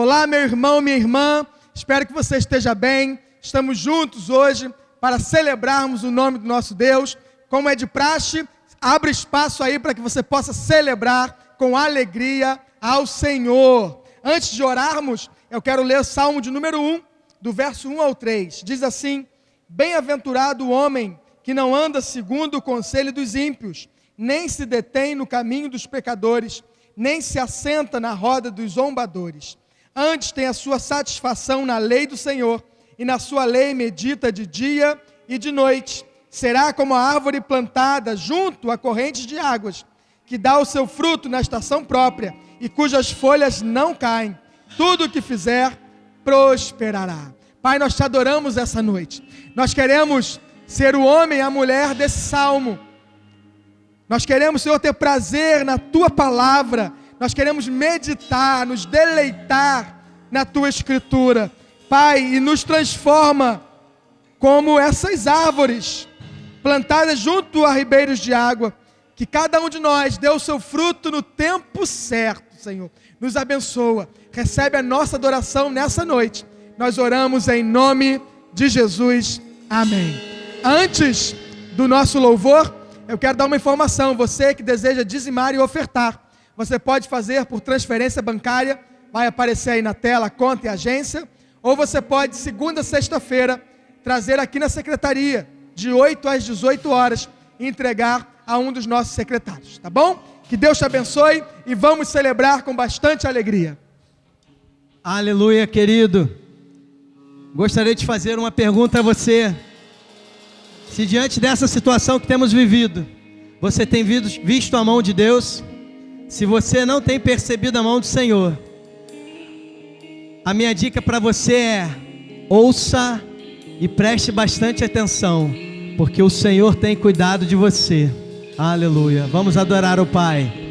Olá, meu irmão, minha irmã, espero que você esteja bem. Estamos juntos hoje para celebrarmos o nome do nosso Deus. Como é de praxe, abre espaço aí para que você possa celebrar com alegria ao Senhor. Antes de orarmos, eu quero ler o Salmo de número 1, do verso 1 ao 3. Diz assim: Bem-aventurado o homem que não anda segundo o conselho dos ímpios, nem se detém no caminho dos pecadores, nem se assenta na roda dos zombadores. Antes tem a sua satisfação na lei do Senhor, e na sua lei medita de dia e de noite. Será como a árvore plantada junto a correntes de águas, que dá o seu fruto na estação própria, e cujas folhas não caem. Tudo o que fizer, prosperará. Pai, nós te adoramos essa noite. Nós queremos ser o homem e a mulher desse salmo. Nós queremos, Senhor, ter prazer na tua palavra. Nós queremos meditar, nos deleitar na tua escritura. Pai, e nos transforma como essas árvores plantadas junto a ribeiros de água. Que cada um de nós dê o seu fruto no tempo certo, Senhor. Nos abençoa. Recebe a nossa adoração nessa noite. Nós oramos em nome de Jesus. Amém. Antes do nosso louvor, eu quero dar uma informação. Você que deseja dizimar e ofertar, você pode fazer por transferência bancária. Vai aparecer aí na tela a conta e a agência. Ou você pode, segunda a sexta-feira, trazer aqui na secretaria, de 8 às 18 horas, e entregar a um dos nossos secretários. Tá bom? Que Deus te abençoe e vamos celebrar com bastante alegria. Aleluia, querido. Gostaria de fazer uma pergunta a você. Se diante dessa situação que temos vivido, você tem visto a mão de Deus? Se você não tem percebido a mão do Senhor, a minha dica para você é: ouça e preste bastante atenção, porque o Senhor tem cuidado de você. Aleluia. Vamos adorar o Pai.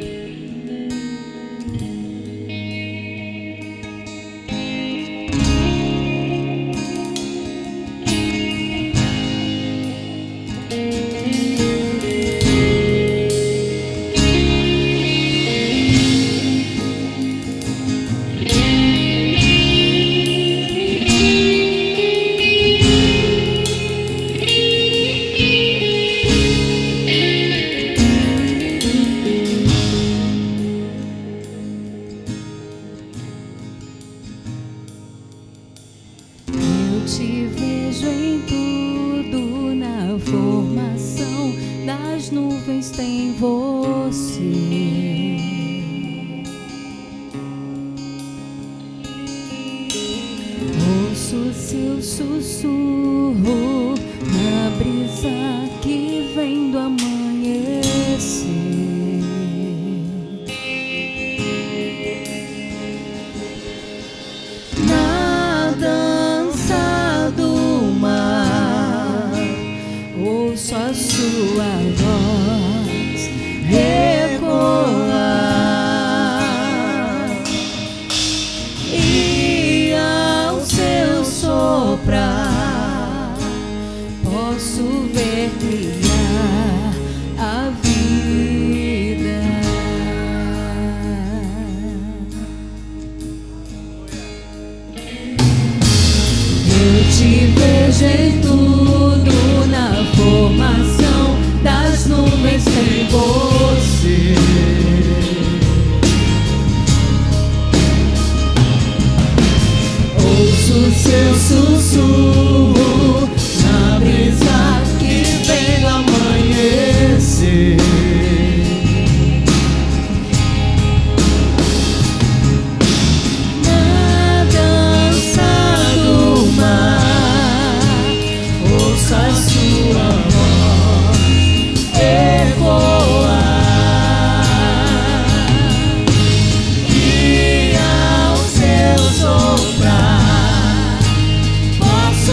Posso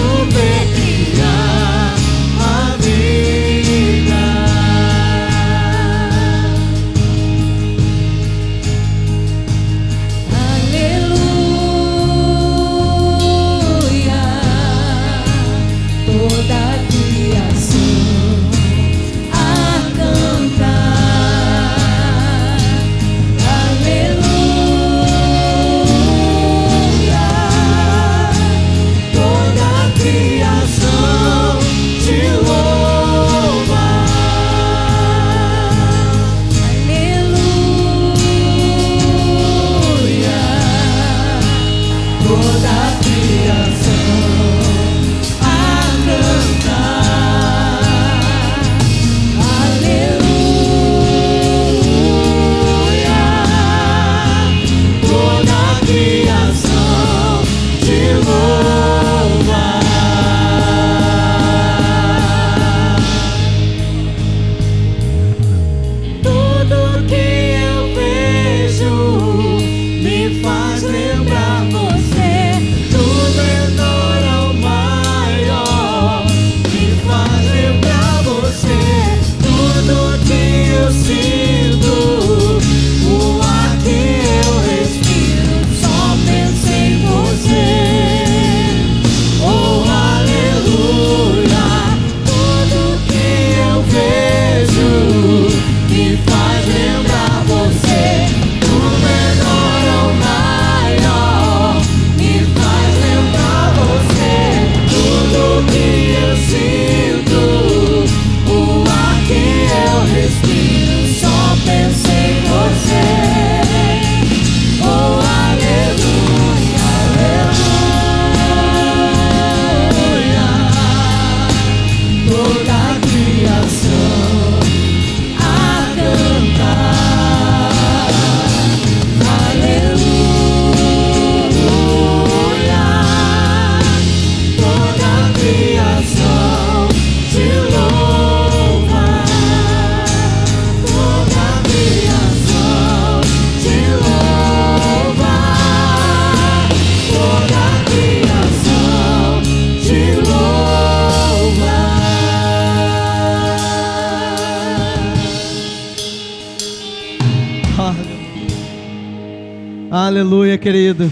Aleluia, querido.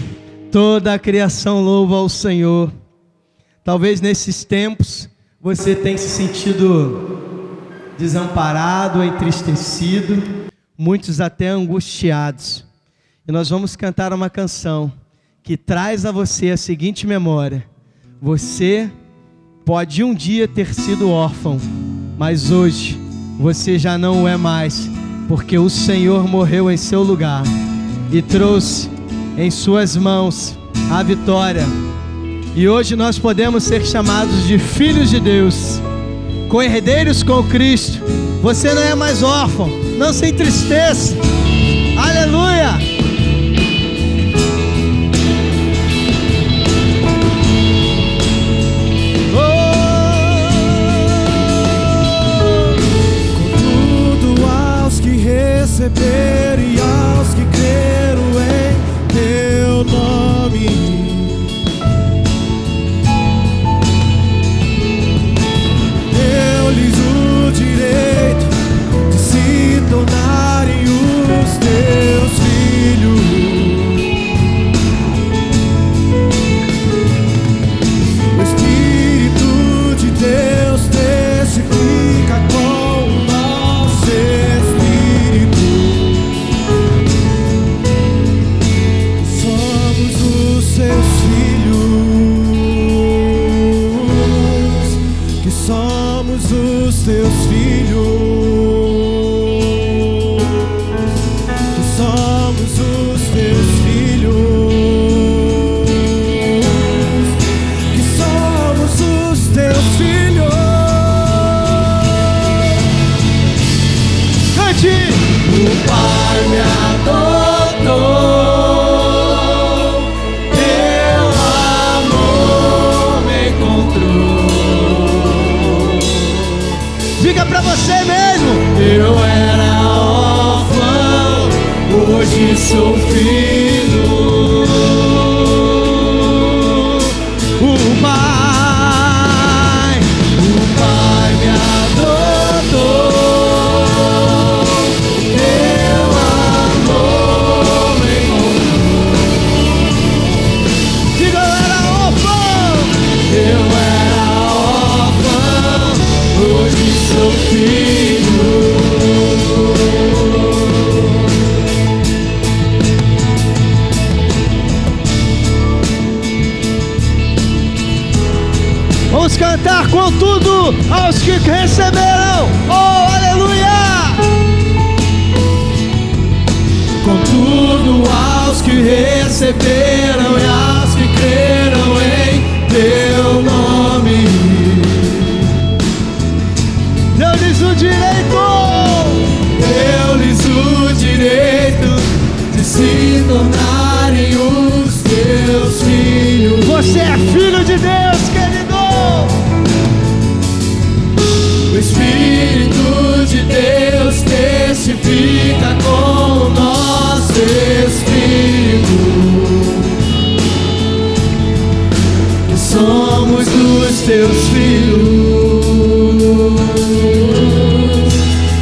Toda a criação louva ao Senhor. Talvez nesses tempos você tenha se sentido desamparado, entristecido, muitos até angustiados. E nós vamos cantar uma canção que traz a você a seguinte memória: você pode um dia ter sido órfão, mas hoje você já não o é mais, porque o Senhor morreu em seu lugar e trouxe em suas mãos a vitória. E hoje nós podemos ser chamados de filhos de Deus, co-herdeiros com Cristo. Você não é mais órfão, não se entristeça. Aleluia! Contudo, aos que receberam e aos que creram em teu nome, deu-lhes o direito de se tornarem os teus filhos. O Espírito de Deus testifica com o nosso espírito. Somos os seus filhos, que somos os teus filhos, que somos os teus filhos, que somos os teus filhos. Cante! O Pai me adotou, teu amor me encontrou. Diga pra você mesmo. Eu era órfão, hoje sou filho. O Pai me adotou, teu amor me encontrou. Diga, eu era órfão. Eu era órfão, hoje sou filho. Vamos cantar com tudo aos que receberam. Oh, aleluia! Contudo, aos que receberam e aos que creram em teu nome, Deu-lhes o direito. deu-lhes o direito de se tornarem os teus filhos. Você é filho de Deus, querido. O Espírito de Deus testifica com o nosso espírito que somos dos teus filhos,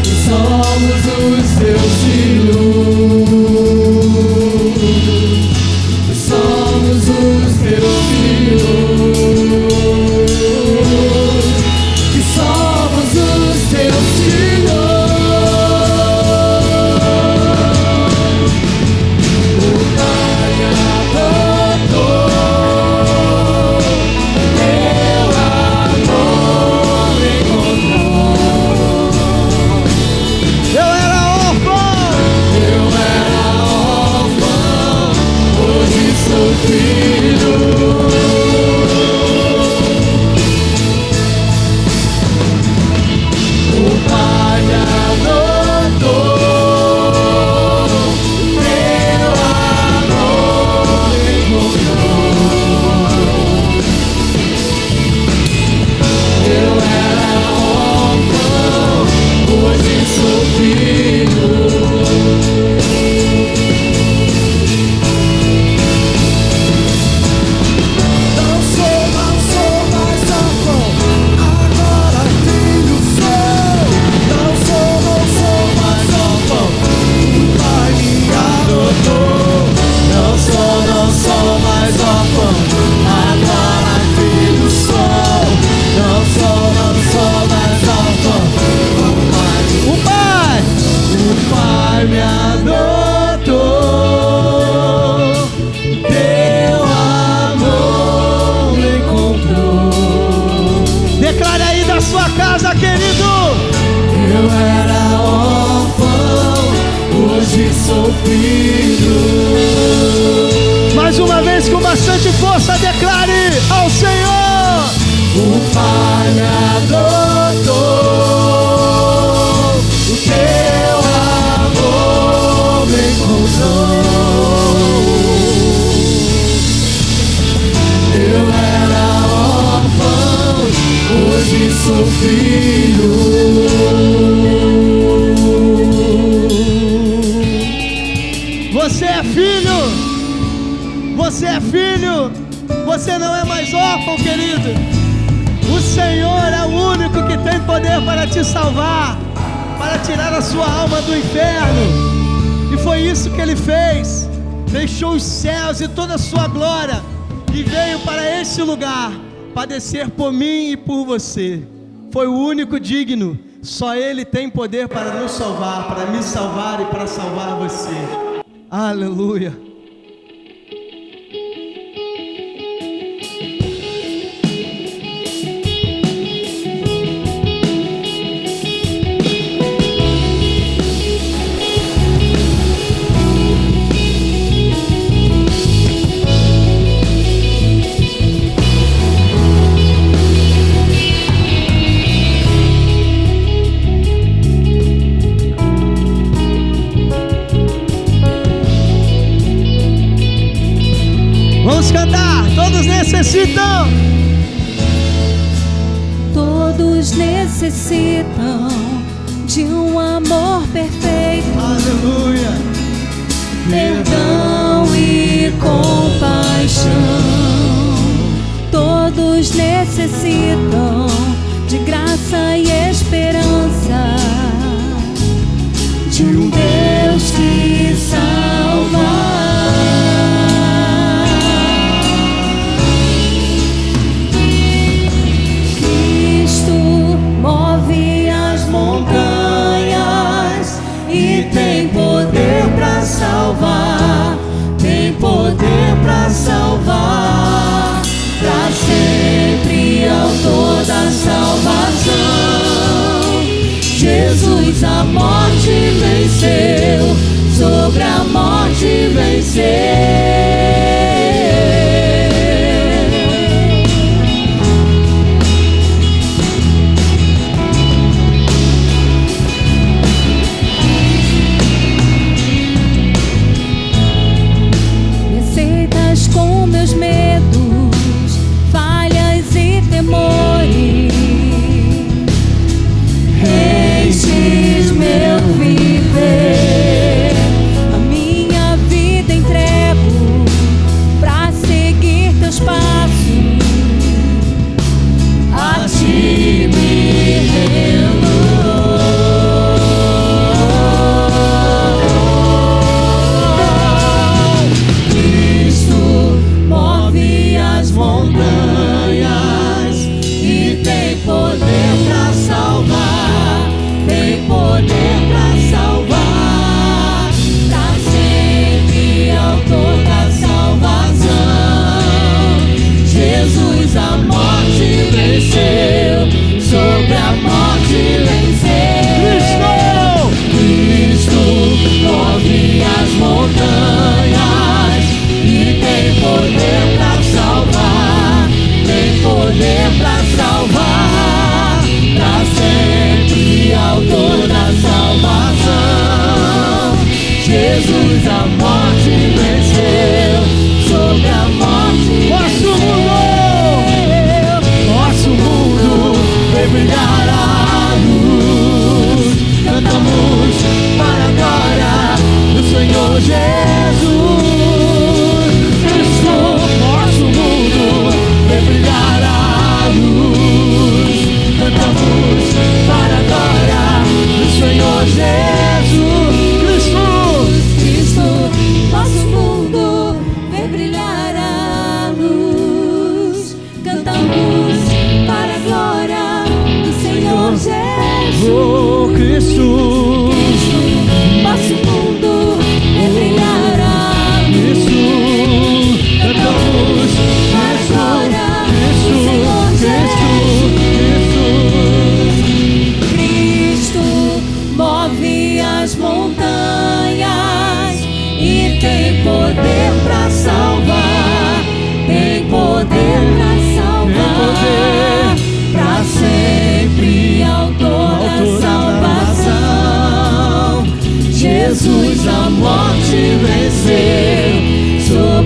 que somos os teus filhos, que somos os teus filhos, que somos os teus filhos. O Pai adotou, teu amor Pai me adotou, teu amor me encontrou. Declare aí da sua casa, querido. Eu era órfão, hoje sou filho. Mais uma vez, com bastante força, declare ao Senhor: o Pai me adotou, o teu amor me encontrou. Eu era órfão, hoje sou filho. Você é filho, você é filho, você não é mais órfão, querido. O Senhor é o único que tem poder para te salvar, para tirar a sua alma do inferno. E foi isso que Ele fez. Deixou os céus e toda a sua glória e veio para este lugar padecer por mim e por você. Foi o único digno. Só Ele tem poder para nos salvar, para me salvar e para salvar você. Aleluia. Vamos cantar, todos necessitam. Todos necessitam de um amor perfeito, Aleluia. perdão e compaixão. Todos necessitam de graça e esperança, de um Deus que salva. E tem poder para salvar, tem poder para salvar, para sempre, ao toda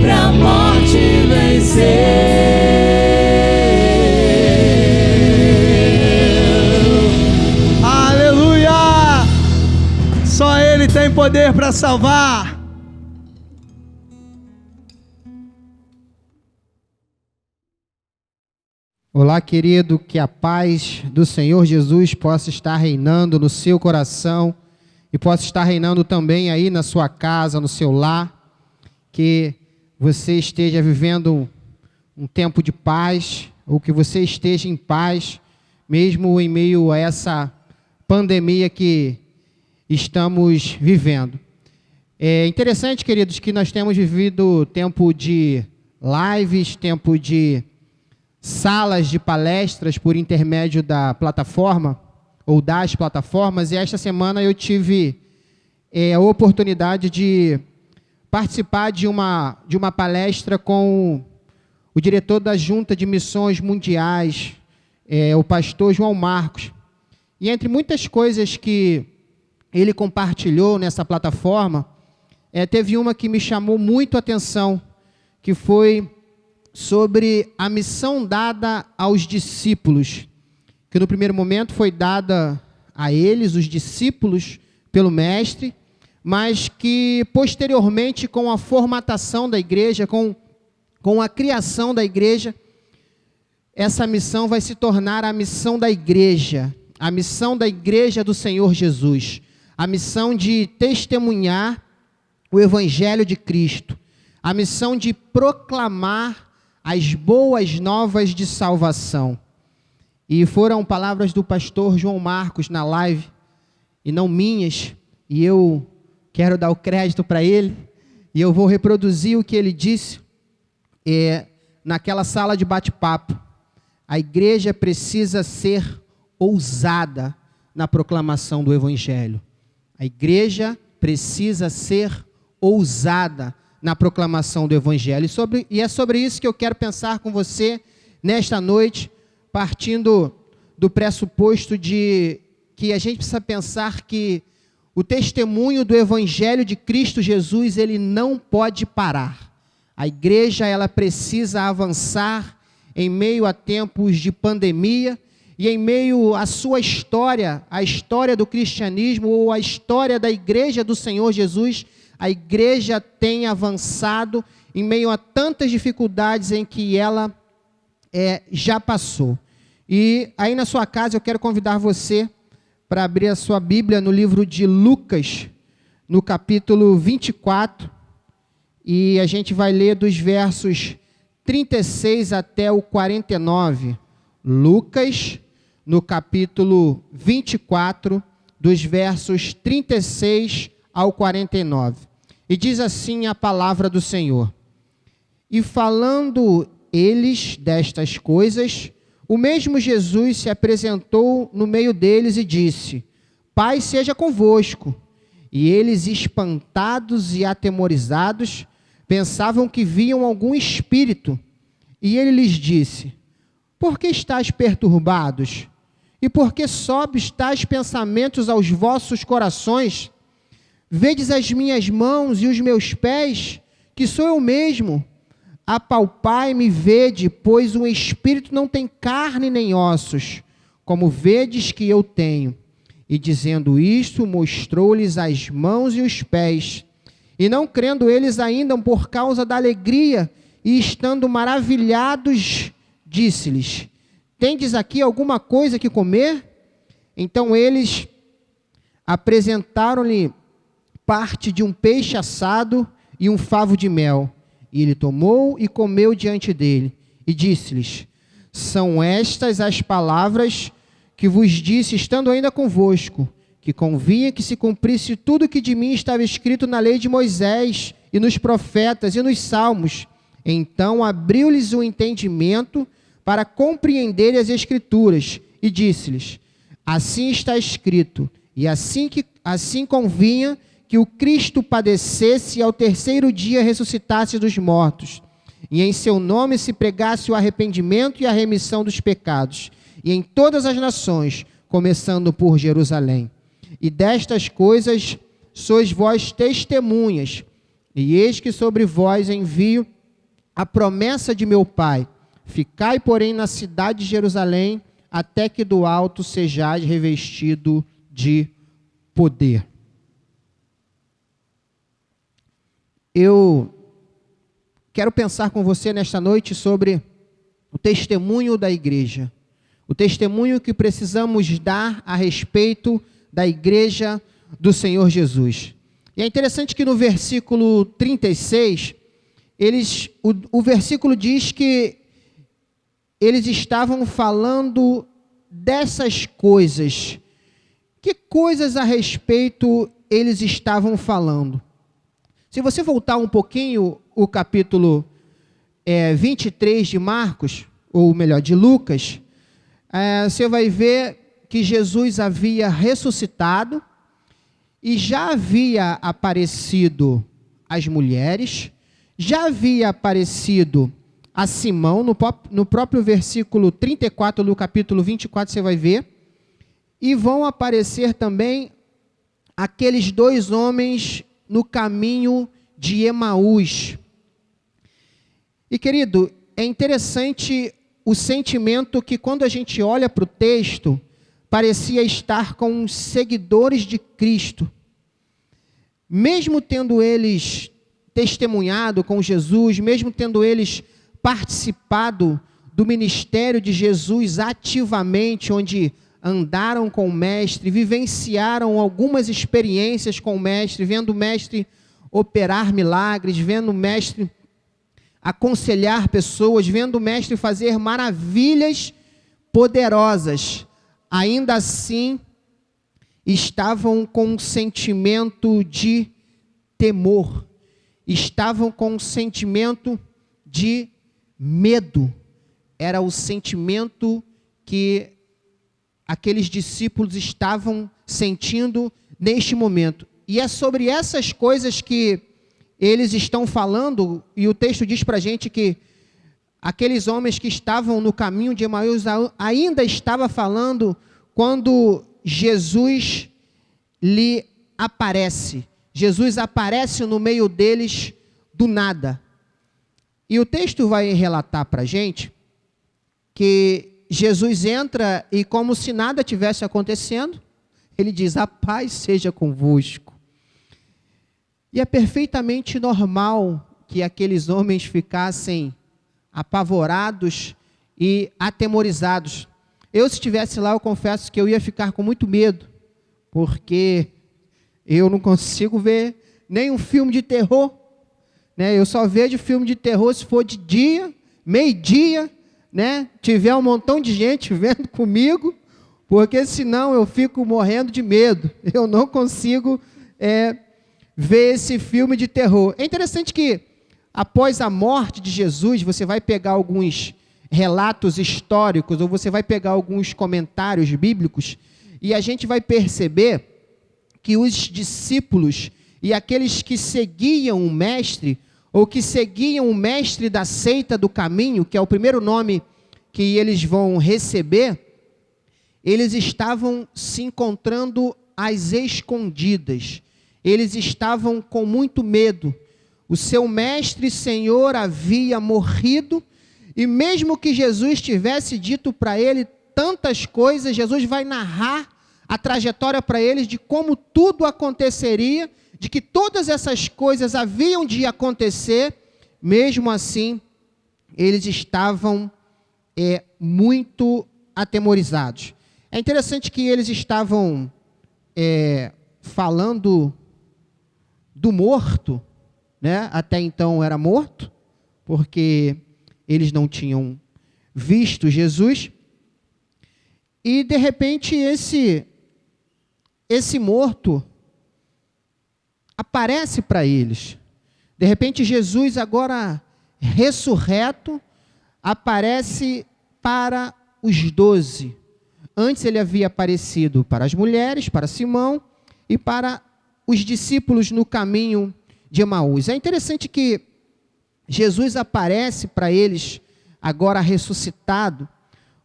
sobre a morte venceu. Aleluia! Só Ele tem poder para salvar. Olá, querido, que a paz do Senhor Jesus possa estar reinando no seu coração e possa estar reinando também aí na sua casa, no seu lar, que você esteja vivendo um tempo de paz, ou que você esteja em paz, mesmo em meio a essa pandemia que estamos vivendo. É interessante, queridos, que nós temos vivido tempo de lives, tempo de salas de palestras por intermédio da plataforma, ou das plataformas, e esta semana eu tive a oportunidade de participar de uma palestra com o diretor da Junta de Missões Mundiais, o pastor João Marcos. E entre muitas coisas que ele compartilhou nessa plataforma, teve uma que me chamou muito a atenção, que foi sobre a missão dada aos discípulos, que no primeiro momento foi dada a eles, os discípulos, pelo Mestre, mas que posteriormente, com a formatação da igreja, com a criação da igreja, essa missão vai se tornar a missão da igreja do Senhor Jesus, a missão de testemunhar o Evangelho de Cristo, a missão de proclamar as boas novas de salvação. E foram palavras do pastor João Marcos na live, e não minhas, e eu quero dar o crédito para ele, e eu vou reproduzir o que ele disse naquela sala de bate-papo. A igreja precisa ser ousada na proclamação do Evangelho. A igreja precisa ser ousada na proclamação do Evangelho. E é sobre isso que eu quero pensar com você nesta noite, partindo do pressuposto de que a gente precisa pensar que o testemunho do Evangelho de Cristo Jesus, ele não pode parar. A igreja, ela precisa avançar em meio a tempos de pandemia e em meio à sua história, a história do cristianismo ou a história da igreja do Senhor Jesus. A igreja tem avançado em meio a tantas dificuldades em que ela já passou. E aí na sua casa eu quero convidar você para abrir a sua Bíblia no livro de Lucas, no capítulo 24, e a gente vai ler dos versos 36 até o 49. Lucas, no capítulo 24, dos versos 36 ao 49. E diz assim a palavra do Senhor: E falando eles destas coisas, o mesmo Jesus se apresentou no meio deles e disse: Paz seja convosco. E eles, espantados e atemorizados, pensavam que viam algum espírito. E ele lhes disse: Por que estáis perturbados? E por que sobem tais pensamentos aos vossos corações? Vedes as minhas mãos e os meus pés, que sou eu mesmo. Apalpai-me e vede, pois um espírito não tem carne nem ossos, como vedes que eu tenho. E dizendo isto, mostrou-lhes as mãos e os pés. E não crendo eles ainda por causa da alegria, e estando maravilhados, disse-lhes: Tendes aqui alguma coisa que comer? Então eles apresentaram-lhe parte de um peixe assado e um favo de mel. E ele tomou e comeu diante dele, e disse-lhes: São estas as palavras que vos disse, estando ainda convosco, que convinha que se cumprisse tudo que de mim estava escrito na lei de Moisés, e nos profetas, e nos salmos. Então abriu-lhes o entendimento para compreender as Escrituras, e disse-lhes: Assim está escrito, e assim convinha que o Cristo padecesse e ao terceiro dia ressuscitasse dos mortos, e em seu nome se pregasse o arrependimento e a remissão dos pecados, e em todas as nações, começando por Jerusalém. E destas coisas sois vós testemunhas, e eis que sobre vós envio a promessa de meu Pai: ficai, porém, na cidade de Jerusalém, até que do alto sejais revestido de poder. Eu quero pensar com você nesta noite sobre o testemunho da igreja. O testemunho que precisamos dar a respeito da igreja do Senhor Jesus. E é interessante que no versículo 36, o versículo diz que eles estavam falando dessas coisas. Que coisas a respeito eles estavam falando? Se você voltar um pouquinho o capítulo 23 de Marcos, ou melhor, de Lucas, você vai ver que Jesus havia ressuscitado e já havia aparecido às mulheres, já havia aparecido a Simão, no próprio versículo 34 do capítulo 24 você vai ver, e vão aparecer também aqueles dois homens no caminho de Emaús. E querido, é interessante o sentimento que quando a gente olha para o texto, parecia estar com os seguidores de Cristo. Mesmo tendo eles testemunhado com Jesus, mesmo tendo eles participado do ministério de Jesus ativamente, onde andaram com o Mestre, vivenciaram algumas experiências com o Mestre, vendo o Mestre operar milagres, vendo o Mestre aconselhar pessoas, vendo o Mestre fazer maravilhas poderosas, ainda assim estavam com um sentimento de temor, estavam com um sentimento de medo. Era o sentimento que aqueles discípulos estavam sentindo neste momento. E é sobre essas coisas que eles estão falando, e o texto diz para a gente que aqueles homens que estavam no caminho de Emaús ainda estava falando quando Jesus lhe aparece. Jesus aparece no meio deles do nada. E o texto vai relatar para a gente que Jesus entra e, como se nada tivesse acontecendo, ele diz: a paz seja convosco. E é perfeitamente normal que aqueles homens ficassem apavorados e atemorizados. Eu, se estivesse lá, eu confesso que eu ia ficar com muito medo, porque eu não consigo ver nenhum filme de terror, né? Eu só vejo filme de terror se for de dia, meio-dia, né? Tiver um montão de gente vendo comigo, porque senão eu fico morrendo de medo. Eu não consigo ver esse filme de terror. É interessante que após a morte de Jesus, você vai pegar alguns relatos históricos, ou você vai pegar alguns comentários bíblicos, e a gente vai perceber que os discípulos e aqueles que seguiam o Mestre, ou que seguiam o Mestre da seita do caminho, que é o primeiro nome que eles vão receber, eles estavam se encontrando às escondidas. Eles estavam com muito medo. O seu Mestre e Senhor havia morrido, e mesmo que Jesus tivesse dito para ele tantas coisas, Jesus vai narrar a trajetória para eles de como tudo aconteceria, de que todas essas coisas haviam de acontecer. Mesmo assim, eles estavam muito atemorizados. É interessante que eles estavam falando do morto, né? Até então era morto, porque eles não tinham visto Jesus, e de repente esse morto aparece para eles. De repente Jesus, agora ressurreto, aparece para os 12. Antes ele havia aparecido para as mulheres, para Simão e para os discípulos no caminho de Emaús. É interessante que Jesus aparece para eles, agora ressuscitado,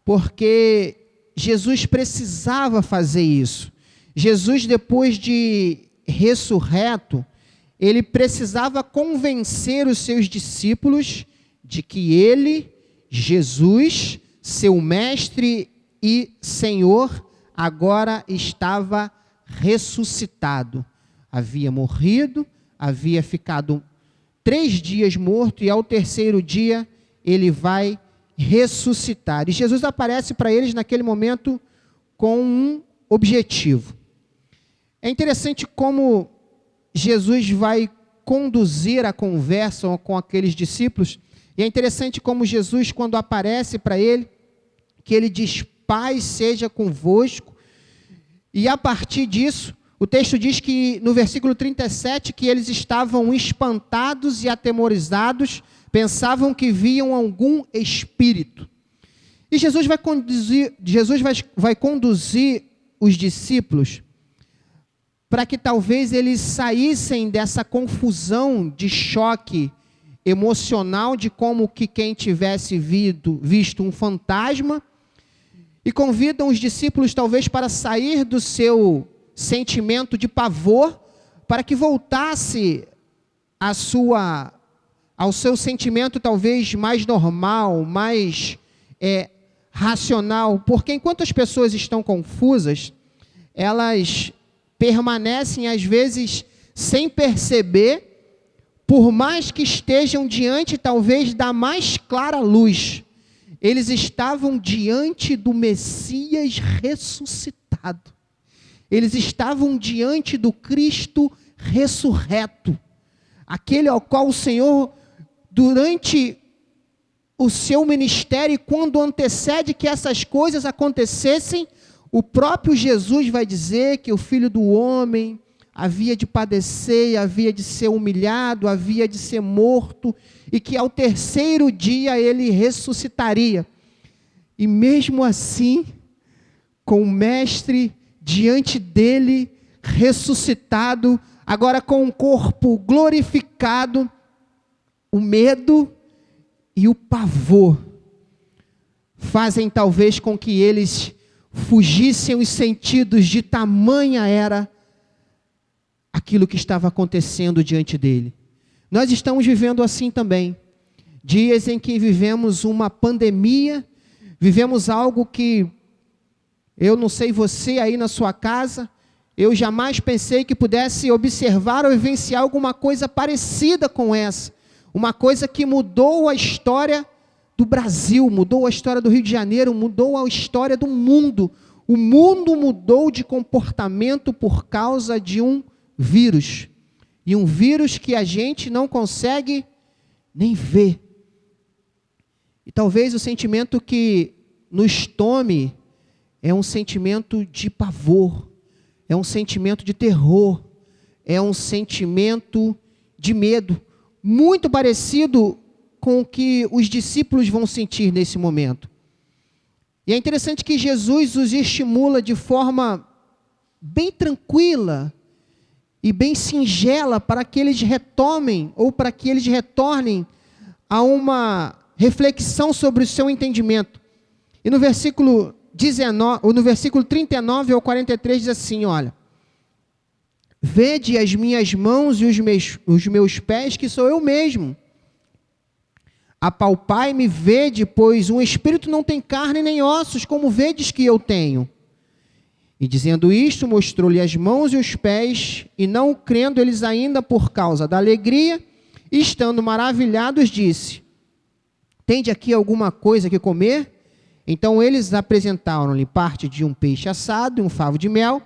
porque Jesus precisava fazer isso. Jesus, depois de ressurreto, ele precisava convencer os seus discípulos de que ele, Jesus, seu mestre e Senhor, agora estava ressuscitado. Havia morrido, havia ficado 3 dias morto, e ao 3º dia ele vai ressuscitar. E Jesus aparece para eles naquele momento com um objetivo. É interessante como Jesus vai conduzir a conversa com aqueles discípulos, e é interessante como Jesus, quando aparece para ele, que ele diz: paz seja convosco, e a partir disso, o texto diz que no versículo 37, que eles estavam espantados e atemorizados, pensavam que viam algum espírito. E Jesus vai conduzir os discípulos para que talvez eles saíssem dessa confusão de choque emocional, de como que quem tivesse visto um fantasma, e convidam os discípulos talvez para sair do seu sentimento de pavor, para que voltasse ao seu sentimento talvez mais normal, mais racional, porque enquanto as pessoas estão confusas, elas permanecem às vezes sem perceber, por mais que estejam diante talvez da mais clara luz. Eles estavam diante do Messias ressuscitado. Eles estavam diante do Cristo ressurreto, aquele ao qual o Senhor, durante o seu ministério, quando antecede que essas coisas acontecessem, o próprio Jesus vai dizer que o Filho do Homem havia de padecer, havia de ser humilhado, havia de ser morto, e que ao 3º dia ele ressuscitaria. E mesmo assim, com o Mestre diante dele, ressuscitado, agora com um corpo glorificado, o medo e o pavor fazem talvez com que eles fugissem os sentidos, de tamanha era aquilo que estava acontecendo diante dele. Nós estamos vivendo assim também, dias em que vivemos uma pandemia, vivemos algo que, eu não sei você aí na sua casa, eu jamais pensei que pudesse observar ou vivenciar alguma coisa parecida com essa, uma coisa que mudou a história do Brasil, mudou a história do Rio de Janeiro, mudou a história do mundo. O mundo mudou de comportamento por causa de um vírus, e um vírus que a gente não consegue nem ver. E talvez o sentimento que nos tome é um sentimento de pavor, é um sentimento de terror, é um sentimento de medo, muito parecido com o que os discípulos vão sentir nesse momento. E é interessante que Jesus os estimula de forma bem tranquila e bem singela, para que eles retomem, ou para que eles retornem a uma reflexão sobre o seu entendimento. E no versículo 19, ou no versículo 39 ao 43 diz assim, olha: vede as minhas mãos e os meus pés, que sou eu mesmo. Apalpai-me, vede, pois um espírito não tem carne nem ossos, como vedes que eu tenho. E dizendo isto, mostrou-lhe as mãos e os pés, e não crendo eles ainda por causa da alegria, e estando maravilhados, disse: tende aqui alguma coisa que comer? Então eles apresentaram-lhe parte de um peixe assado e um favo de mel,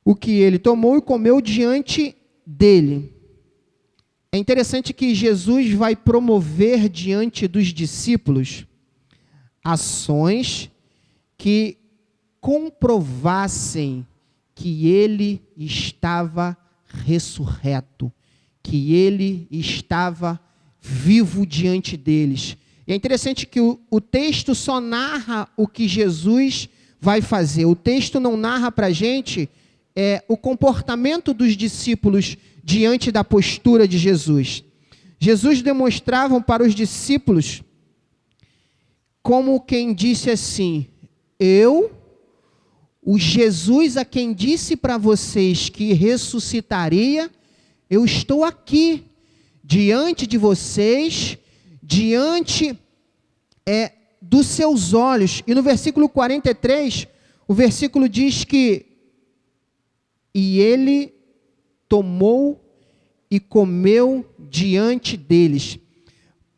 o que ele tomou e comeu diante dele. É interessante que Jesus vai promover diante dos discípulos ações que comprovassem que ele estava ressurreto, que ele estava vivo diante deles. E é interessante que o texto só narra o que Jesus vai fazer. O texto não narra para a gente o comportamento dos discípulos diante da postura de Jesus. Jesus demonstrava para os discípulos como quem disse assim: o Jesus a quem disse para vocês que ressuscitaria, eu estou aqui, diante de vocês, diante dos seus olhos. E no versículo 43, o versículo diz que e ele tomou e comeu diante deles.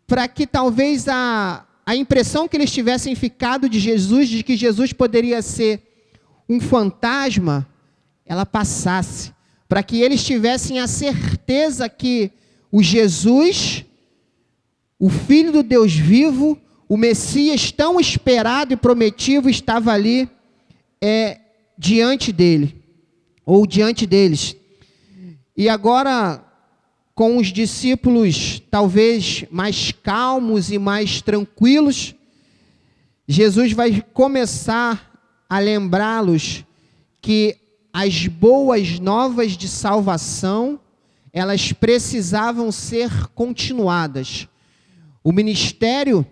Para que talvez a impressão que eles tivessem ficado de Jesus, de que Jesus poderia ser um fantasma, ela passasse. Para que eles tivessem a certeza que o Jesus, o Filho do Deus vivo, o Messias tão esperado e prometido, estava ali diante dele, ou diante deles. E agora, com os discípulos talvez mais calmos e mais tranquilos, Jesus vai começar a lembrá-los que as boas novas de salvação, elas precisavam ser continuadas. O ministério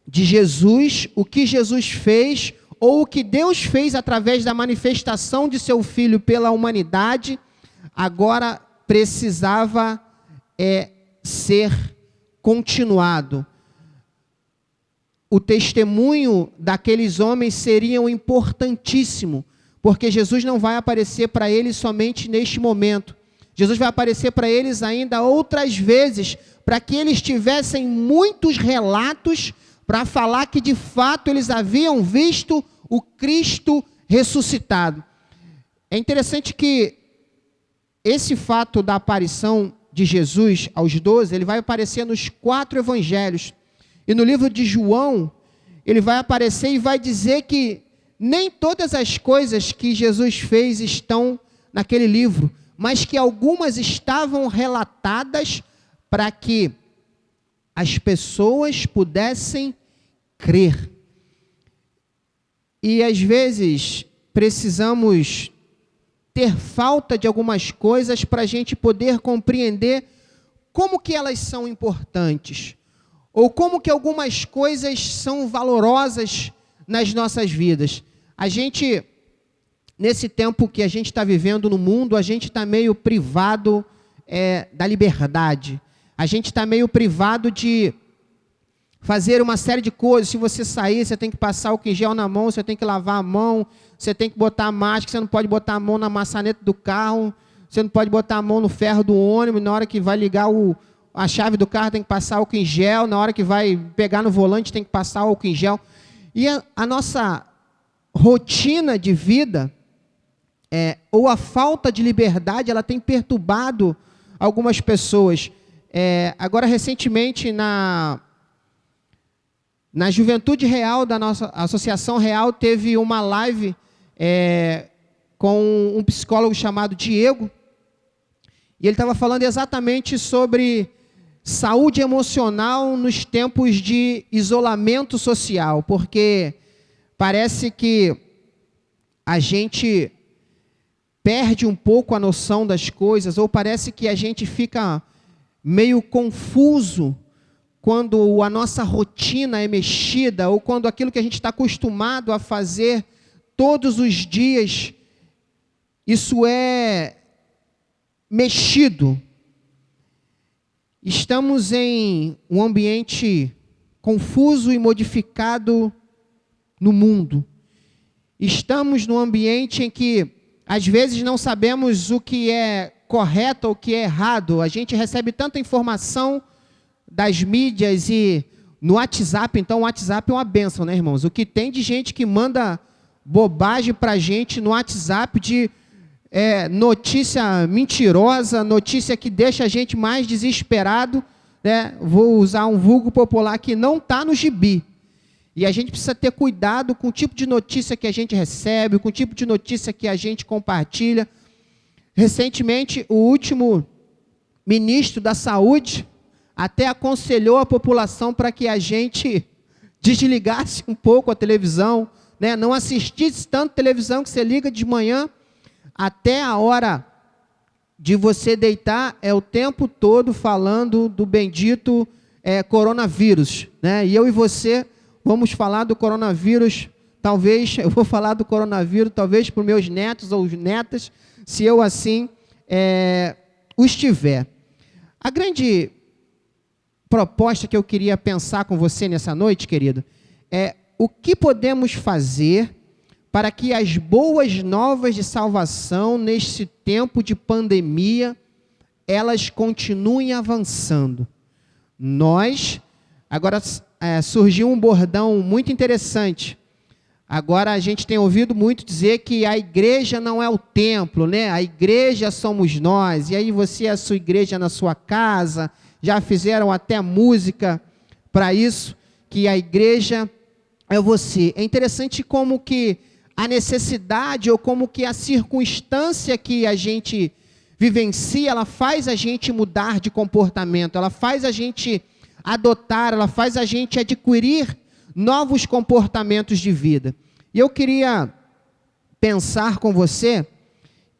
de Jesus, o que Jesus fez, ou o que Deus fez através da manifestação de seu Filho pela humanidade, agora precisava ser continuado. O testemunho daqueles homens seria importantíssimo, porque Jesus não vai aparecer para eles somente neste momento. Jesus vai aparecer para eles ainda outras vezes, para que eles tivessem muitos relatos para falar que de fato eles haviam visto o Cristo ressuscitado. É interessante que esse fato da aparição de Jesus aos 12, ele vai aparecer nos 4 evangelhos. E no livro de João, ele vai aparecer e vai dizer que nem todas as coisas que Jesus fez estão naquele livro, mas que algumas estavam relatadas para que as pessoas pudessem crer. E às vezes precisamos ter falta de algumas coisas para a gente poder compreender como que elas são importantes, ou como que algumas coisas são valorosas nas nossas vidas. A gente, nesse tempo que a gente está vivendo no mundo, a gente está meio privado da liberdade. A gente está meio privado de fazer uma série de coisas. Se você sair, você tem que passar álcool em gel na mão, você tem que lavar a mão, você tem que botar a máscara, você não pode botar a mão na maçaneta do carro, você não pode botar a mão no ferro do ônibus, na hora que vai ligar a chave do carro tem que passar álcool em gel, na hora que vai pegar no volante tem que passar álcool em gel. E a nossa rotina de vida, ou a falta de liberdade, ela tem perturbado algumas pessoas. Agora, recentemente, na Juventude Real da nossa Associação Real, teve uma live com um psicólogo chamado Diego, e ele estava falando exatamente sobre saúde emocional nos tempos de isolamento social, porque parece que a gente perde um pouco a noção das coisas, ou parece que a gente fica meio confuso quando a nossa rotina é mexida, ou quando aquilo que a gente está acostumado a fazer todos os dias, isso é mexido. Estamos em um ambiente confuso e modificado no mundo. Estamos num ambiente em que, às vezes, não sabemos o que é correto ou o que é errado. A gente recebe tanta informação das mídias e no WhatsApp. Então, o WhatsApp é uma bênção, né, irmãos? O que tem de gente que manda bobagem para a gente no WhatsApp de notícia mentirosa, notícia que deixa a gente mais desesperado, né? Vou usar um vulgo popular que não está no gibi. E a gente precisa ter cuidado com o tipo de notícia que a gente recebe, com o tipo de notícia que a gente compartilha. Recentemente, o último ministro da Saúde até aconselhou a população para que a gente desligasse um pouco a televisão, né? Não assistisse tanto televisão, que você liga de manhã até a hora de você deitar, é o tempo todo falando do bendito coronavírus, né? E eu e você vamos falar do coronavírus, talvez, eu vou falar do coronavírus, talvez para os meus netos ou netas, se eu assim os tiver. A grande proposta que eu queria pensar com você nessa noite, querido, é o que podemos fazer para que as boas novas de salvação, neste tempo de pandemia, elas continuem avançando. Agora surgiu um bordão muito interessante. Agora a gente tem ouvido muito dizer que a igreja não é o templo, né? A igreja somos nós. E aí você é a sua igreja na sua casa. Já fizeram até música para isso, que a igreja é você. É interessante como que a necessidade ou como que a circunstância que a gente vivencia, ela faz a gente mudar de comportamento, ela faz a gente adotar, ela faz a gente adquirir novos comportamentos de vida. E eu queria pensar com você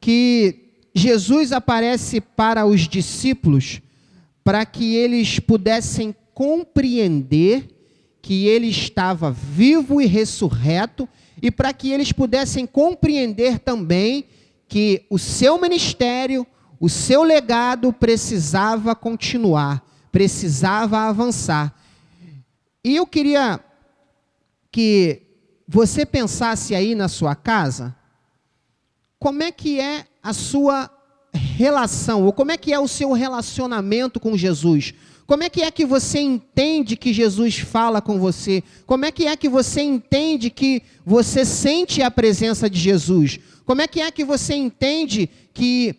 que Jesus aparece para os discípulos para que eles pudessem compreender que ele estava vivo e ressurreto, e para que eles pudessem compreender também que o seu ministério, o seu legado precisava continuar, precisava avançar. E eu queria que você pensasse aí na sua casa, como é que é a sua relação, ou como é que é o seu relacionamento com Jesus? Como é que você entende que Jesus fala com você? Como é que você entende que você sente a presença de Jesus? Como é que você entende que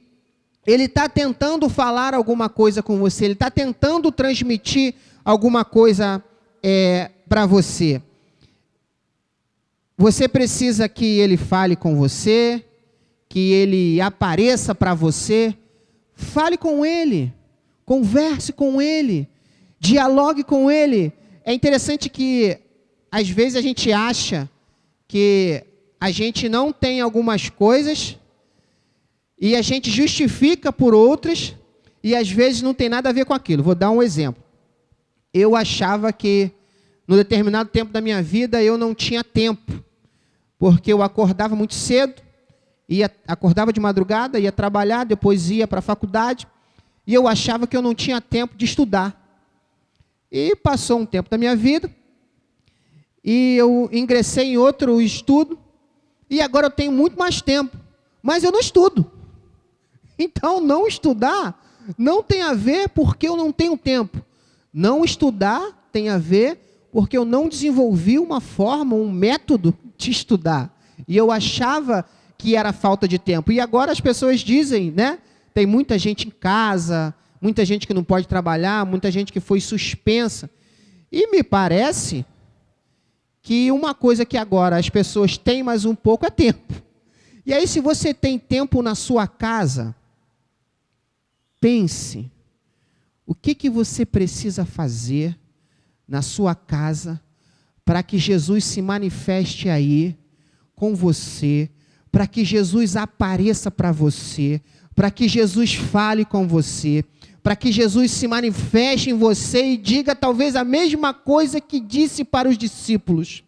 Ele está tentando falar alguma coisa com você? Ele está tentando transmitir alguma coisa para você? Você precisa que Ele fale com você, que Ele apareça para você. Fale com Ele. Converse com Ele, dialogue com Ele. É interessante que, às vezes, a gente acha que a gente não tem algumas coisas e a gente justifica por outras e, às vezes, não tem nada a ver com aquilo. Vou dar um exemplo. Eu achava que, num determinado tempo da minha vida, eu não tinha tempo, porque eu acordava muito cedo, acordava de madrugada, ia trabalhar, depois ia para a faculdade, e eu achava que eu não tinha tempo de estudar. E passou um tempo da minha vida, e eu ingressei em outro estudo, e agora eu tenho muito mais tempo, mas eu não estudo. Então, não estudar não tem a ver porque eu não tenho tempo. Não estudar tem a ver porque eu não desenvolvi uma forma, um método de estudar. E eu achava que era falta de tempo. E agora as pessoas dizem, né? Tem muita gente em casa, muita gente que não pode trabalhar, muita gente que foi suspensa. E me parece que uma coisa que agora as pessoas têm mais um pouco é tempo. E aí, se você tem tempo na sua casa, pense, o que você precisa fazer na sua casa para que Jesus se manifeste aí com você, para que Jesus apareça para você, para que Jesus fale com você, para que Jesus se manifeste em você e diga talvez a mesma coisa que disse para os discípulos.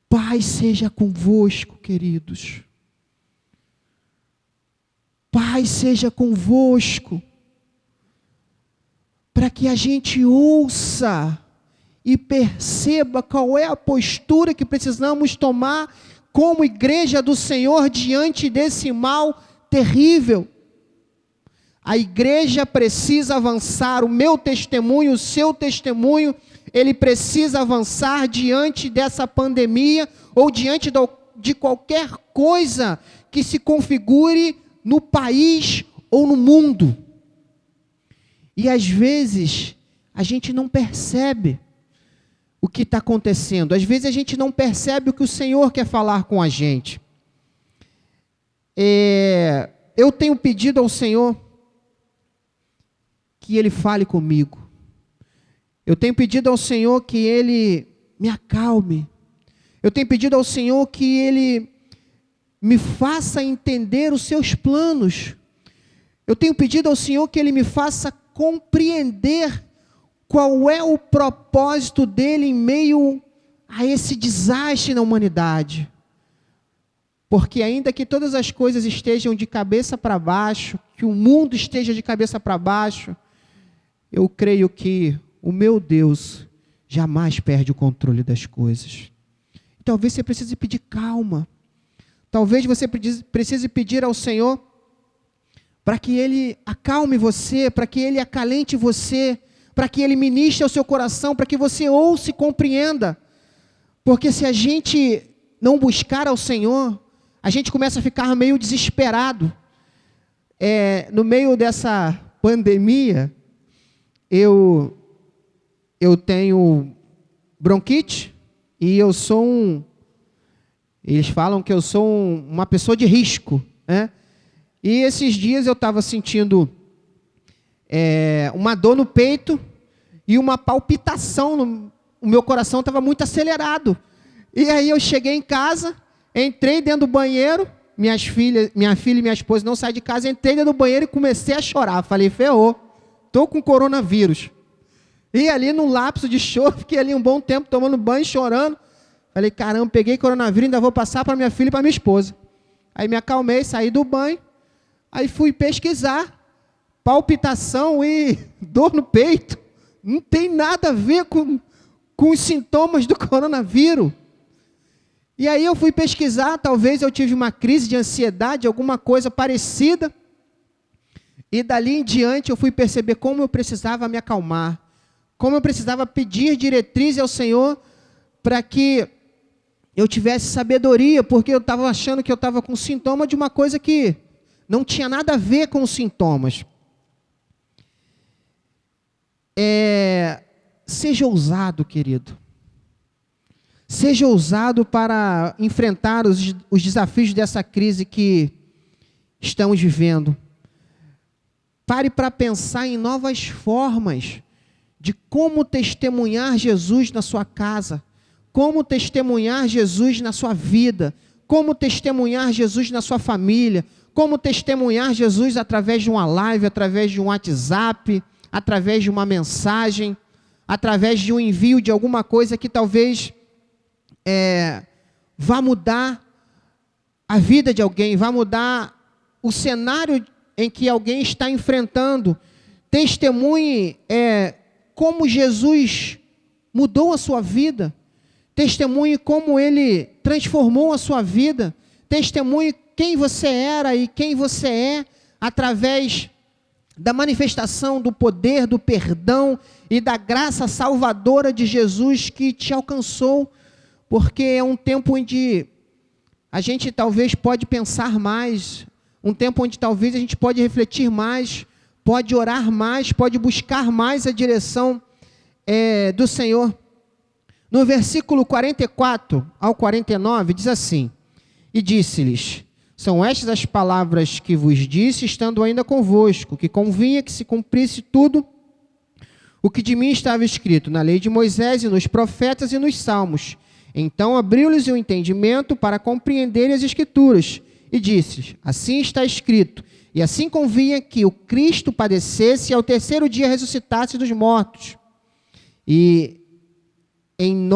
Paz seja convosco, queridos. Paz seja convosco. Para que a gente ouça e perceba qual é a postura que precisamos tomar como igreja do Senhor diante desse mal terrível. A igreja precisa avançar, o meu testemunho, o seu testemunho, ele precisa avançar diante dessa pandemia ou diante de qualquer coisa que se configure no país ou no mundo. E às vezes a gente não percebe o que está acontecendo, às vezes a gente não percebe o que o Senhor quer falar com a gente. Eu tenho pedido ao Senhor que Ele fale comigo. Eu tenho pedido ao Senhor que Ele me acalme. Eu tenho pedido ao Senhor que Ele me faça entender os seus planos. Eu tenho pedido ao Senhor que Ele me faça compreender qual é o propósito dEle em meio a esse desastre na humanidade. Porque ainda que todas as coisas estejam de cabeça para baixo, que o mundo esteja de cabeça para baixo, eu creio que o meu Deus jamais perde o controle das coisas. Talvez você precise pedir calma. Talvez você precise pedir ao Senhor para que Ele acalme você, para que Ele acalente você, para que Ele ministre ao seu coração, para que você ouça e compreenda. Porque se a gente não buscar ao Senhor, a gente começa a ficar meio desesperado. No meio dessa pandemia, eu tenho bronquite e eu sou eles falam que eu sou uma pessoa de risco, né? E esses dias eu estava sentindo uma dor no peito e uma palpitação, o meu coração estava muito acelerado. E aí eu cheguei em casa, entrei dentro do banheiro, minha filha e minha esposa não saem de casa, entrei dentro do banheiro e comecei a chorar. Falei, ferrou, estou com coronavírus. E ali no lapso de choro, fiquei ali um bom tempo tomando banho, chorando. Falei, caramba, peguei coronavírus, ainda vou passar para minha filha e para minha esposa. Aí me acalmei, saí do banho, aí fui pesquisar, palpitação e dor no peito. Não tem nada a ver com os sintomas do coronavírus. E aí eu fui pesquisar, talvez eu tive uma crise de ansiedade, alguma coisa parecida. E dali em diante eu fui perceber como eu precisava me acalmar, como eu precisava pedir diretriz ao Senhor para que eu tivesse sabedoria, porque eu estava achando que eu estava com sintoma de uma coisa que não tinha nada a ver com os sintomas. Seja ousado, querido. Seja ousado para enfrentar os desafios dessa crise que estamos vivendo. Pare para pensar em novas formas de como testemunhar Jesus na sua casa, como testemunhar Jesus na sua vida, como testemunhar Jesus na sua família, como testemunhar Jesus através de uma live, através de um WhatsApp, através de uma mensagem, através de um envio de alguma coisa que talvez vá mudar a vida de alguém, vá mudar o cenário em que alguém está enfrentando. Testemunhe como Jesus mudou a sua vida. Testemunhe como Ele transformou a sua vida. Testemunhe quem você era e quem você é através da manifestação do poder, do perdão e da graça salvadora de Jesus que te alcançou. Porque é um tempo onde a gente talvez pode pensar mais, um tempo onde talvez a gente pode refletir mais, pode orar mais, pode buscar mais a direção do Senhor. No versículo 44 ao 49, diz assim: E disse-lhes, são estas as palavras que vos disse, estando ainda convosco, que convinha que se cumprisse tudo o que de mim estava escrito na lei de Moisés e nos profetas e nos salmos. Então abriu-lhes o entendimento para compreenderem as Escrituras, e disse-lhes, assim está escrito, e assim convinha que o Cristo padecesse e ao terceiro dia ressuscitasse dos mortos. E em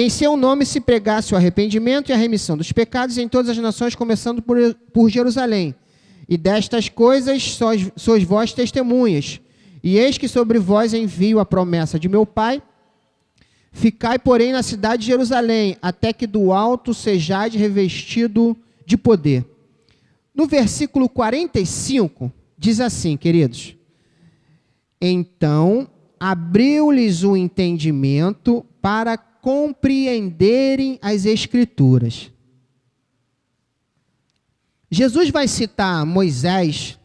seu nome se pregasse o arrependimento e a remissão dos pecados em todas as nações, começando por Jerusalém. E destas coisas sois vós testemunhas. E eis que sobre vós envio a promessa de meu Pai. Ficai, porém, na cidade de Jerusalém, até que do alto sejais revestido de poder. No versículo 45, diz assim, queridos: Então abriu-lhes o entendimento para compreenderem as Escrituras. Jesus vai citar Moisés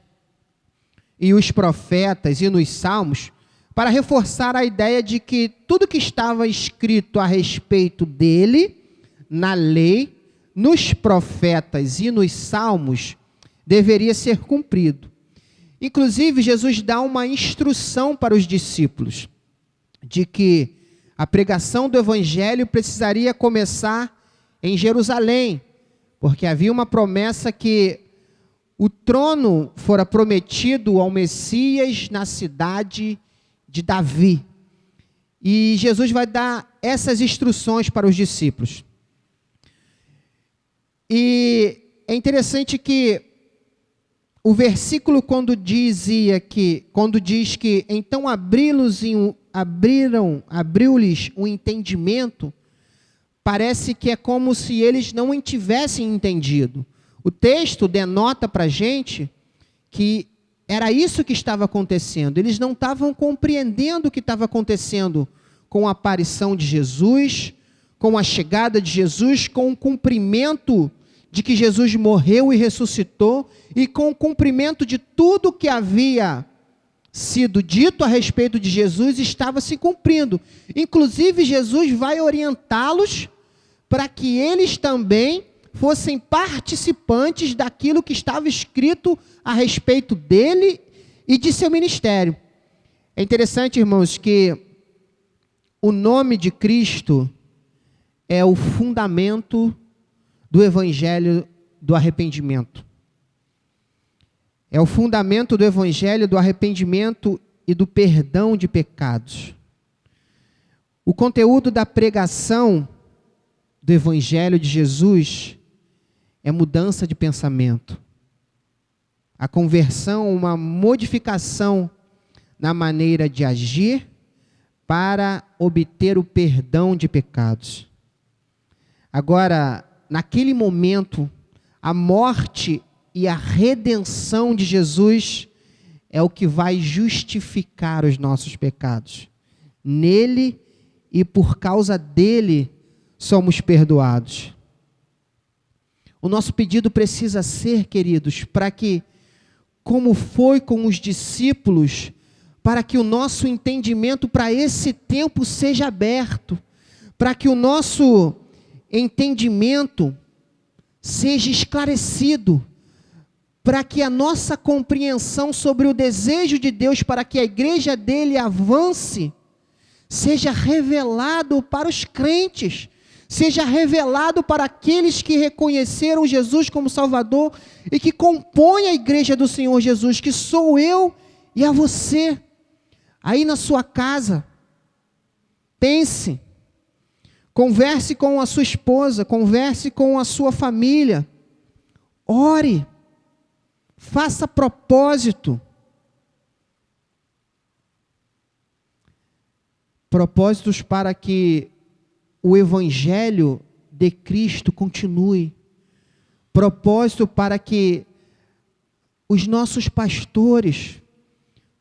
e os profetas e nos salmos para reforçar a ideia de que tudo que estava escrito a respeito dele, na lei, nos profetas e nos salmos, deveria ser cumprido. Inclusive, Jesus dá uma instrução para os discípulos, de que a pregação do Evangelho precisaria começar em Jerusalém, porque havia uma promessa que o trono fora prometido ao Messias na cidade de Davi. E Jesus vai dar essas instruções para os discípulos. E é interessante que o versículo quando diz que então abriu-lhes o entendimento, parece que é como se eles não tivessem entendido. O texto denota para a gente que era isso que estava acontecendo. Eles não estavam compreendendo o que estava acontecendo com a aparição de Jesus, com a chegada de Jesus, com o cumprimento de que Jesus morreu e ressuscitou, e com o cumprimento de tudo que havia sido dito a respeito de Jesus estava se cumprindo. Inclusive, Jesus vai orientá-los para que eles também fossem participantes daquilo que estava escrito a respeito dele e de seu ministério. É interessante, irmãos, que o nome de Cristo é o fundamento do evangelho do arrependimento. É o fundamento do evangelho do arrependimento e do perdão de pecados. O conteúdo da pregação do evangelho de Jesus é mudança de pensamento. A conversão, uma modificação na maneira de agir para obter o perdão de pecados. Agora, naquele momento, a morte e a redenção de Jesus é o que vai justificar os nossos pecados. Nele e por causa dele somos perdoados. O nosso pedido precisa ser, queridos, para que, como foi com os discípulos, para que o nosso entendimento para esse tempo seja aberto, para que o nosso entendimento seja esclarecido, para que a nossa compreensão sobre o desejo de Deus para que a igreja dele avance, seja revelado para os crentes, seja revelado para aqueles que reconheceram Jesus como Salvador e que compõem a igreja do Senhor Jesus, que sou eu e a você. Aí na sua casa, pense, converse com a sua esposa, converse com a sua família, ore, faça propósito. Propósitos para que o evangelho de Cristo continue. Propósito para que os nossos pastores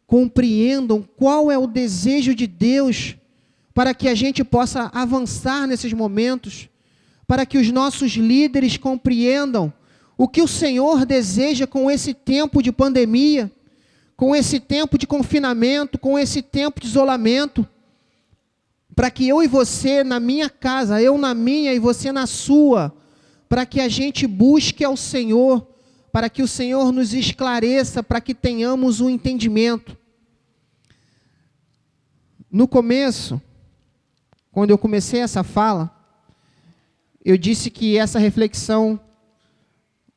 compreendam qual é o desejo de Deus para que a gente possa avançar nesses momentos, para que os nossos líderes compreendam o que o Senhor deseja com esse tempo de pandemia, com esse tempo de confinamento, com esse tempo de isolamento, para que eu e você na minha casa, eu na minha e você na sua, para que a gente busque ao Senhor, para que o Senhor nos esclareça, para que tenhamos um entendimento. No começo, quando eu comecei essa fala, eu disse que essa reflexão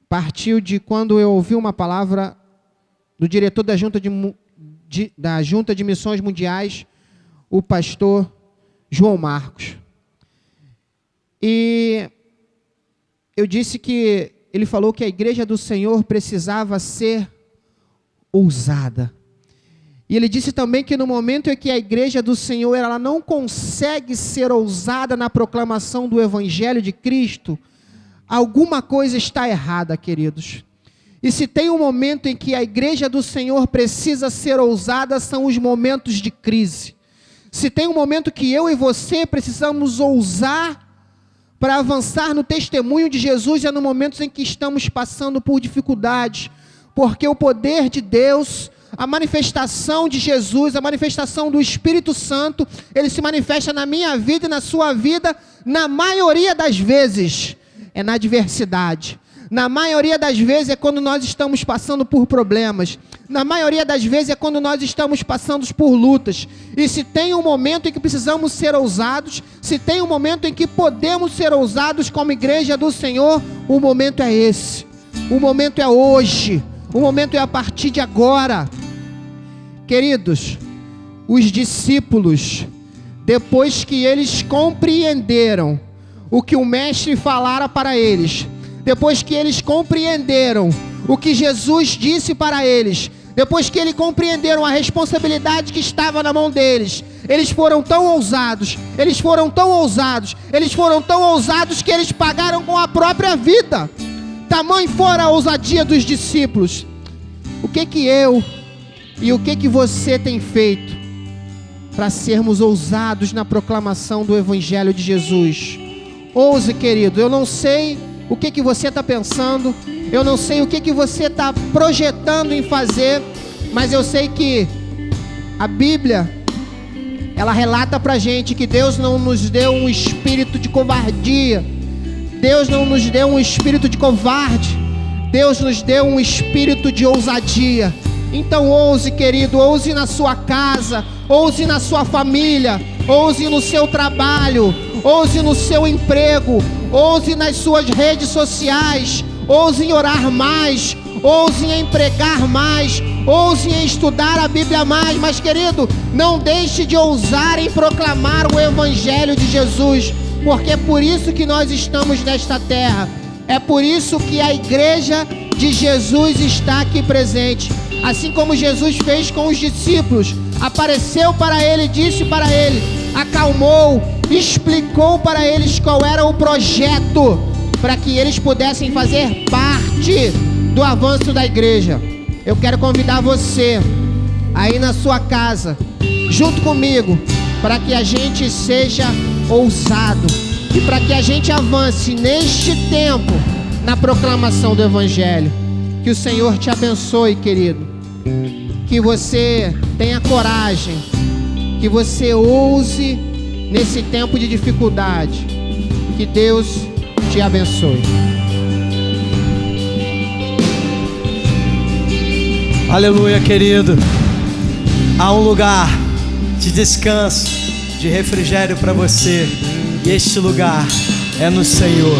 partiu de quando eu ouvi uma palavra do diretor da Junta de Missões Mundiais, o pastor João Marcos. E eu disse que ele falou que a igreja do Senhor precisava ser ousada. E ele disse também que no momento em que a igreja do Senhor ela não consegue ser ousada na proclamação do Evangelho de Cristo, alguma coisa está errada, queridos. E se tem um momento em que a igreja do Senhor precisa ser ousada, são os momentos de crise. Se tem um momento que eu e você precisamos ousar para avançar no testemunho de Jesus, é no momento em que estamos passando por dificuldades, porque o poder de Deus, a manifestação de Jesus, a manifestação do Espírito Santo, ele se manifesta na minha vida e na sua vida, na maioria das vezes, é na adversidade. Na maioria das vezes é quando nós estamos passando por problemas. Na maioria das vezes é quando nós estamos passando por lutas. E se tem um momento em que precisamos ser ousados, se tem um momento em que podemos ser ousados como igreja do Senhor, o momento é esse. O momento é hoje. O momento é a partir de agora. Queridos, os discípulos, depois que eles compreenderam o que o mestre falara para eles, depois que eles compreenderam o que Jesus disse para eles, depois que eles compreenderam a responsabilidade que estava na mão deles, eles foram tão ousados, eles foram tão ousados, eles foram tão ousados que eles pagaram com a própria vida. Tamanho fora a ousadia dos discípulos. O que eu e o que você tem feito para sermos ousados na proclamação do Evangelho de Jesus? Ouse, querido. Eu não sei o que você está pensando, eu não sei o que você está projetando em fazer, mas eu sei que a Bíblia, ela relata pra gente que Deus não nos deu um espírito de covardia, Deus não nos deu um espírito de covarde, Deus nos deu um espírito de ousadia. Então ouse, querido, ouse na sua casa, ouse na sua família, ouse no seu trabalho, ouse no seu emprego, ouse nas suas redes sociais, ouse em orar mais, ouse em pregar mais, ouse em estudar a Bíblia mais. Mas, querido, não deixe de ousar em proclamar o Evangelho de Jesus, porque é por isso que nós estamos nesta terra, é por isso que a igreja de Jesus está aqui presente. Assim como Jesus fez com os discípulos, apareceu para ele, disse para ele, acalmou, explicou para eles qual era o projeto, para que eles pudessem fazer parte do avanço da igreja. Eu quero convidar você aí na sua casa, junto comigo, para que a gente seja ousado e para que a gente avance neste tempo na proclamação do Evangelho. Que o Senhor te abençoe, querido. Que você tenha coragem, que você ouse nesse tempo de dificuldade. Que Deus te abençoe. Aleluia, querido. Há um lugar de descanso, de refrigério para você, e este lugar é no Senhor.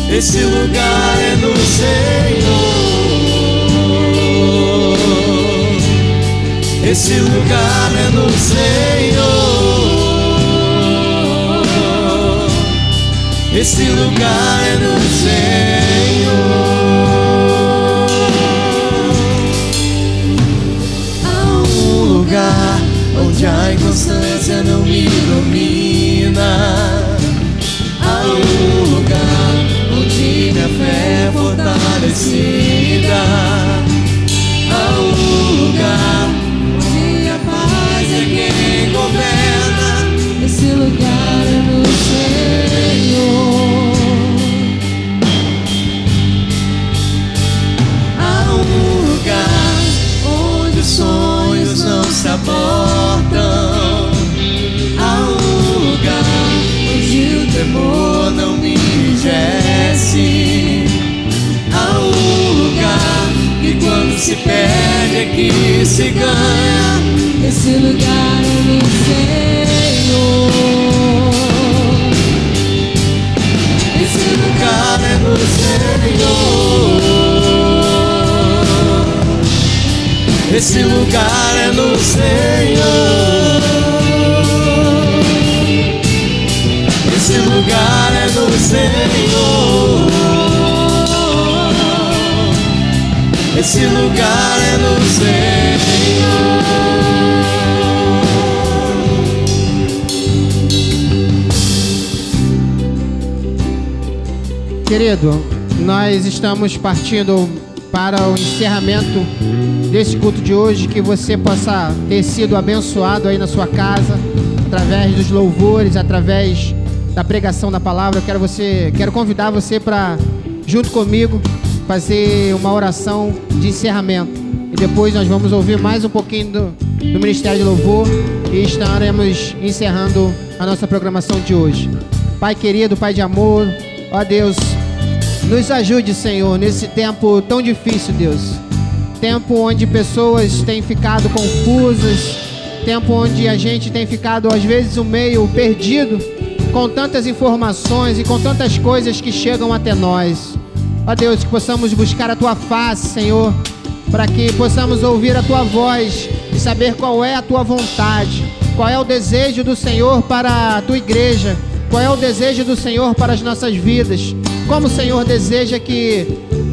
Esse lugar é no Senhor. Esse lugar é no Senhor. Esse lugar é no Senhor. Há um lugar onde a inconstância não me domina. Há um lugar onde minha fé é fortalecida. Há um lugar onde a paz é quem governa. Esse lugar é no Senhor. Há um lugar onde os sonhos não se abortam. Há um lugar onde o temor não me enrijece. Há um lugar que quando se perde é que se ganha. Esse lugar é no Senhor. Esse lugar é no Senhor. Esse lugar é no Senhor. Esse lugar é do Senhor. Esse lugar é do Senhor. Querido, nós estamos partindo para o encerramento desse culto de hoje, que você possa ter sido abençoado aí na sua casa, através dos louvores, através da pregação da palavra. Quero convidar você para, junto comigo, fazer uma oração de encerramento. E depois nós vamos ouvir mais um pouquinho do Ministério de Louvor e estaremos encerrando a nossa programação de hoje. Pai querido, Pai de amor, ó Deus, nos ajude, Senhor, nesse tempo tão difícil, Deus. Tempo onde pessoas têm ficado confusas, tempo onde a gente tem ficado, às vezes, meio perdido, com tantas informações e com tantas coisas que chegam até nós. Ó Deus, que possamos buscar a Tua face, Senhor, para que possamos ouvir a Tua voz e saber qual é a Tua vontade, qual é o desejo do Senhor para a Tua igreja, qual é o desejo do Senhor para as nossas vidas. Como o Senhor deseja que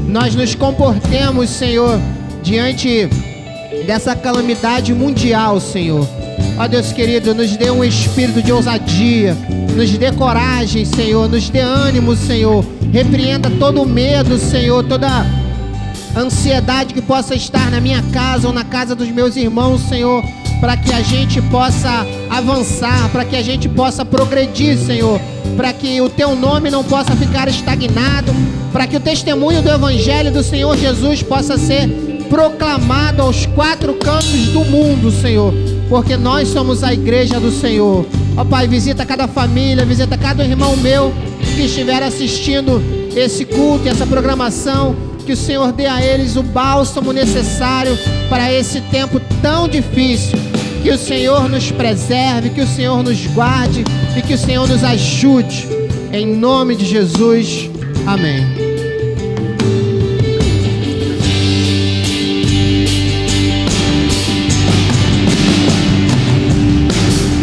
nós nos comportemos, Senhor, diante dessa calamidade mundial, Senhor. Ó Deus querido, nos dê um espírito de ousadia, nos dê coragem, Senhor, nos dê ânimo, Senhor. Repreenda todo o medo, Senhor, toda ansiedade que possa estar na minha casa ou na casa dos meus irmãos, Senhor, para que a gente possa avançar, para que a gente possa progredir, Senhor, para que o Teu nome não possa ficar estagnado, para que o testemunho do Evangelho do Senhor Jesus possa ser proclamado aos 4 cantos do mundo, Senhor, porque nós somos a igreja do Senhor. Ó Pai, visita cada família, visita cada irmão meu que estiver assistindo esse culto e essa programação, que o Senhor dê a eles o bálsamo necessário para esse tempo tão difícil. Que o Senhor nos preserve, que o Senhor nos guarde e que o Senhor nos ajude. Em nome de Jesus. Amém.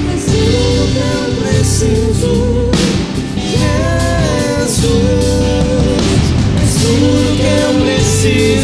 Mas tudo que eu preciso, Jesus. Mas tudo que eu preciso.